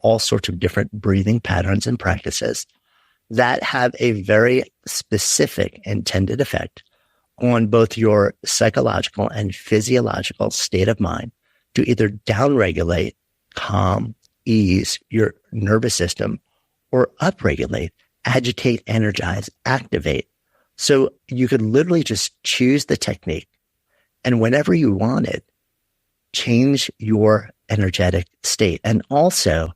all sorts of different breathing patterns and practices that have a very specific intended effect on both your psychological and physiological state of mind to either downregulate, calm, ease your nervous system, or upregulate, agitate, energize, activate. So you could literally just choose the technique and whenever you want it, change your energetic state and also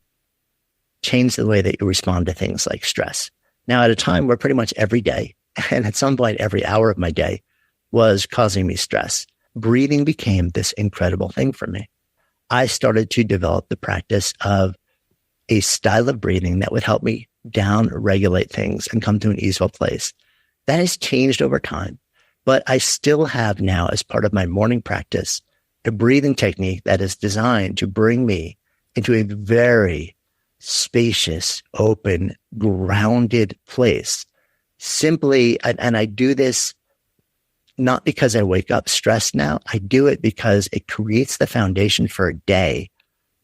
change the way that you respond to things like stress. Now, at a time where pretty much every day, and at some point every hour of my day, was causing me stress, breathing became this incredible thing for me. I started to develop the practice of a style of breathing that would help me down regulate things and come to an easeful place. That has changed over time, but I still have now as part of my morning practice, a breathing technique that is designed to bring me into a very spacious, open, grounded place. Simply, and I do this not because I wake up stressed now. I do it because it creates the foundation for a day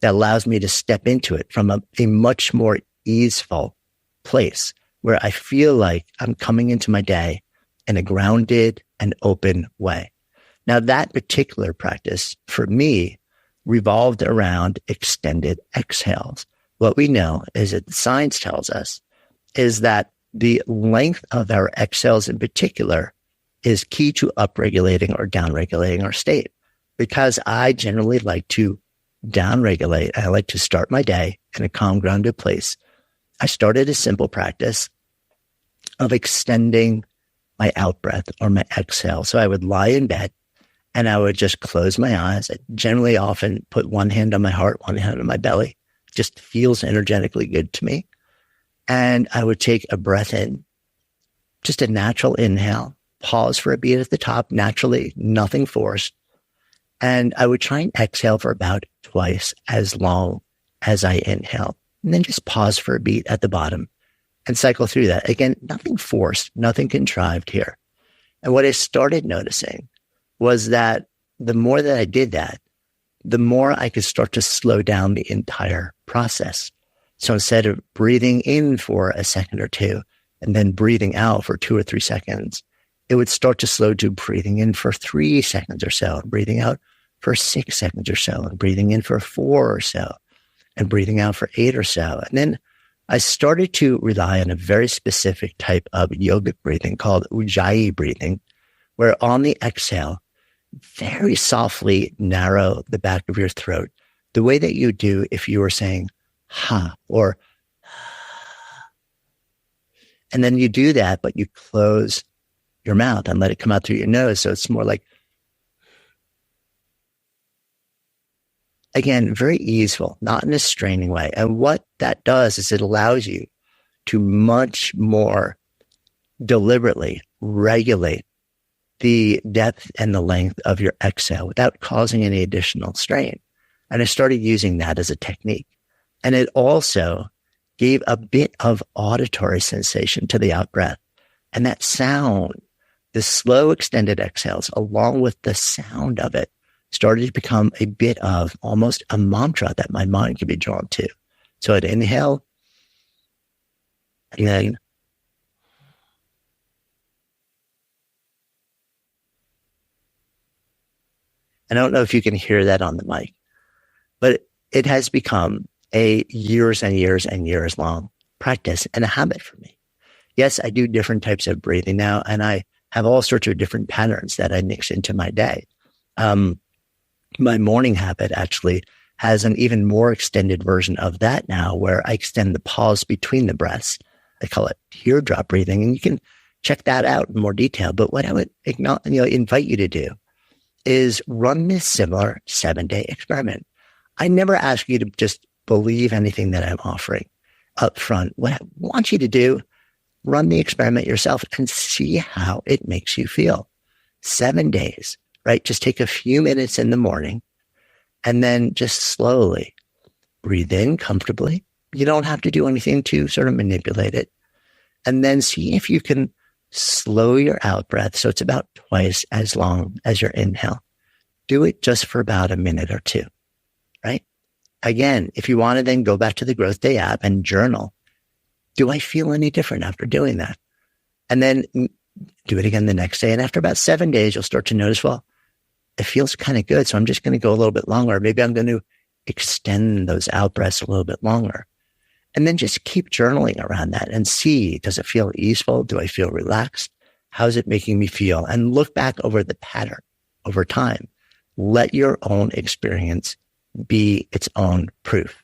that allows me to step into it from a much more easeful place where I feel like I'm coming into my day in a grounded and open way. Now, that particular practice for me revolved around extended exhales. What we know is that science tells us is that the length of our exhales in particular is key to upregulating or downregulating our state. Because I generally like to downregulate, I like to start my day in a calm, grounded place. I started a simple practice of extending my out breath or my exhale. So I would lie in bed and I would just close my eyes. I generally often put one hand on my heart, one hand on my belly. It just feels energetically good to me. And I would take a breath in, just a natural inhale, pause for a beat at the top, naturally, nothing forced. And I would try and exhale for about twice as long as I inhale. And then just pause for a beat at the bottom and cycle through that. Again, nothing forced, nothing contrived here. And what I started noticing was that the more that I did that, the more I could start to slow down the entire process. So instead of breathing in for a second or two and then breathing out for 2 or 3 seconds, it would start to slow to breathing in for 3 seconds or so, breathing out for 6 seconds or so, and breathing in for 4 or so, and breathing out for 8 or so. And then I started to rely on a very specific type of yogic breathing called Ujjayi breathing, where on the exhale, very softly narrow the back of your throat, the way that you do if you were saying ha or and then you do that, but you close your mouth and let it come out through your nose. So it's more like, again, very easeful, not in a straining way. And what that does is it allows you to much more deliberately regulate the depth and the length of your exhale without causing any additional strain. And I started using that as a technique. And it also gave a bit of auditory sensation to the out breath. And that sound, the slow extended exhales, along with the sound of it, started to become a bit of almost a mantra that my mind could be drawn to. So I'd inhale, and then I don't know if you can hear that on the mic, but it has become a years and years and years long practice and a habit for me. Yes, I do different types of breathing now, and I have all sorts of different patterns that I mix into my day. My morning habit actually has an even more extended version of that now, where I extend the pause between the breaths. I call it teardrop breathing, and you can check that out in more detail. But what I would invite you to do is run this similar 7-day experiment. I never ask you to just believe anything that I'm offering up front. What I want you to do, run the experiment yourself and see how it makes you feel. 7 days, right? Just take a few minutes in the morning and then just slowly breathe in comfortably. You don't have to do anything to sort of manipulate it. And then see if you can slow your out breath. So it's about twice as long as your inhale. Do it just for about a minute or two, right? again, if you want to then go back to the Growth Day app and journal, do I feel any different after doing that? And then do it again the next day. And after about 7 days, you'll start to notice, well, it feels kind of good. So I'm just going to go a little bit longer. Maybe I'm going to extend those out breaths a little bit longer. And then just keep journaling around that and see, does it feel easeful? Do I feel relaxed? How's it making me feel? And look back over the pattern over time. Let your own experience be its own proof.